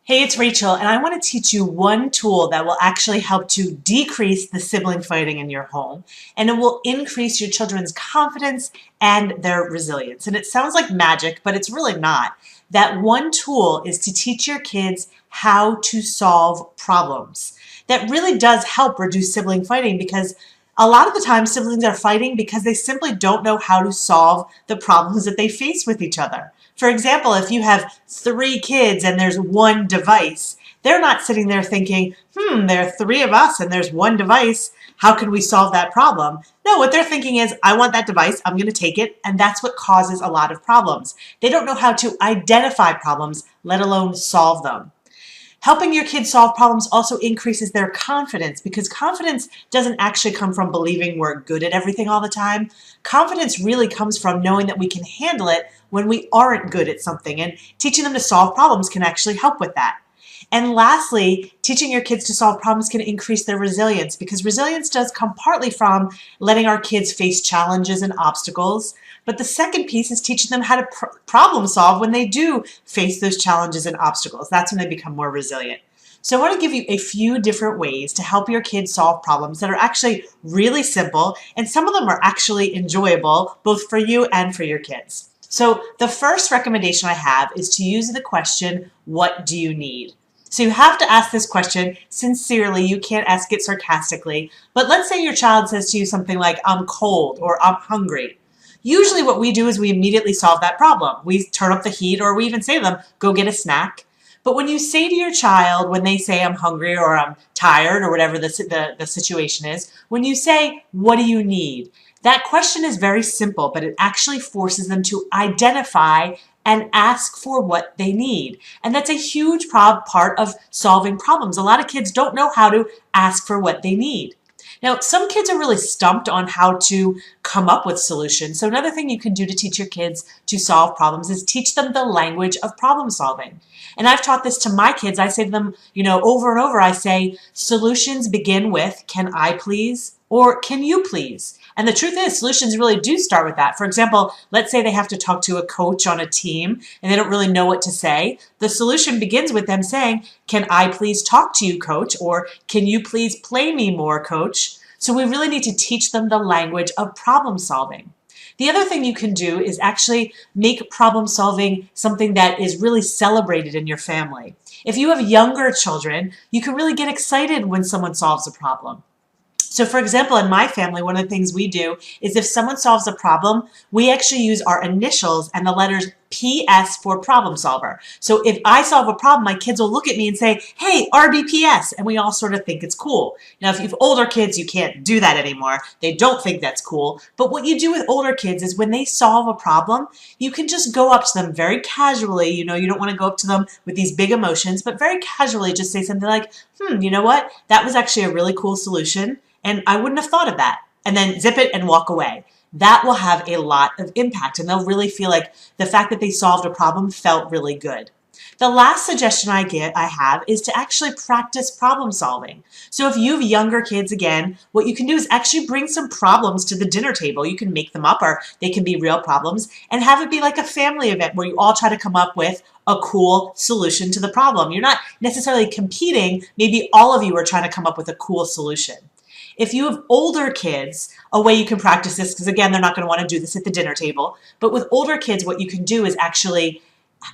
Hey, it's Rachel, and I want to teach you one tool that will actually help to decrease the sibling fighting in your home, and it will increase your children's confidence and their resilience. And it sounds like magic, but it's really not. That one tool is to teach your kids how to solve problems. That really does help reduce sibling fighting because a lot of the time siblings are fighting because they simply don't know how to solve the problems that they face with each other. For example, if you have 3 kids and there's one device, they're not sitting there thinking, there are 3 of us and there's one device. How can we solve that problem? No, what they're thinking is, I want that device, I'm going to take it, and that's what causes a lot of problems. They don't know how to identify problems, let alone solve them. Helping your kids solve problems also increases their confidence because confidence doesn't actually come from believing we're good at everything all the time. Confidence really comes from knowing that we can handle it when we aren't good at something, and teaching them to solve problems can actually help with that. And lastly, teaching your kids to solve problems can increase their resilience because resilience does come partly from letting our kids face challenges and obstacles. But the second piece is teaching them how to problem solve when they do face those challenges and obstacles. That's when they become more resilient. So I want to give you a few different ways to help your kids solve problems that are actually really simple, and some of them are actually enjoyable both for you and for your kids. So the first recommendation I have is to use the question, what do you need? So you have to ask this question sincerely. You can't ask it sarcastically. But let's say your child says to you something like, I'm cold or I'm hungry. Usually what we do is we immediately solve that problem. We turn up the heat, or we even say to them, go get a snack. But when you say to your child, when they say I'm hungry or I'm tired or whatever the situation is, when you say, what do you need? That question is very simple, but it actually forces them to identify and ask for what they need. And that's a huge part of solving problems. A lot of kids don't know how to ask for what they need. Now, some kids are really stumped on how to come up with solutions. So another thing you can do to teach your kids to solve problems is teach them the language of problem solving. And I've taught this to my kids. I say to them, over and over, I say, solutions begin with, can I please? Or can you please? And the truth is, solutions really do start with that. For example, let's say they have to talk to a coach on a team and they don't really know what to say. The solution begins with them saying, can I please talk to you, coach? Or can you please play me more, coach? So we really need to teach them the language of problem solving. The other thing you can do is actually make problem solving something that is really celebrated in your family. If you have younger children, you can really get excited when someone solves a problem. So for example, in my family, one of the things we do is if someone solves a problem, we actually use our initials and the letters PS for problem solver. So if I solve a problem, my kids will look at me and say, hey, RBPS, and we all sort of think it's cool. Now, if you have older kids, you can't do that anymore. They don't think that's cool. But what you do with older kids is when they solve a problem, you can just go up to them very casually. You don't want to go up to them with these big emotions, but very casually just say something like, you know what? That was actually a really cool solution, and I wouldn't have thought of that. And then zip it and walk away. That will have a lot of impact, and they'll really feel like the fact that they solved a problem felt really good. The last suggestion I have is to actually practice problem solving. So if you have younger kids, again, what you can do is actually bring some problems to the dinner table. You can make them up, or they can be real problems, and have it be like a family event where you all try to come up with a cool solution to the problem. You're not necessarily competing. Maybe all of you are trying to come up with a cool solution. If you have older kids, a way you can practice this, because again, they're not going to want to do this at the dinner table, but with older kids, what you can do is actually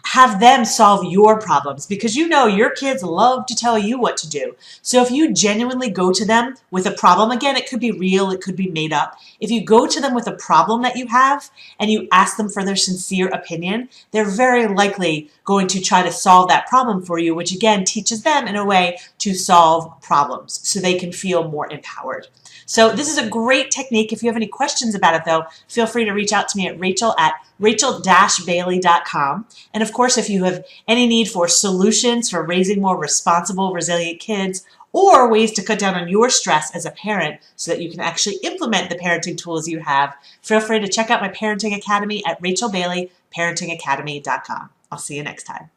have them solve your problems, because your kids love to tell you what to do. So if you genuinely go to them with a problem, again, it could be real, it could be made up. If you go to them with a problem that you have and you ask them for their sincere opinion, they're very likely going to try to solve that problem for you, which again teaches them in a way to solve problems so they can feel more empowered. So this is a great technique. If you have any questions about it, though, feel free to reach out to me at rachel@bailey.com. And of course, if you have any need for solutions for raising more responsible, resilient kids, or ways to cut down on your stress as a parent so that you can actually implement the parenting tools you have, feel free to check out my Parenting Academy at rachelbaileyparentingacademy.com. I'll see you next time.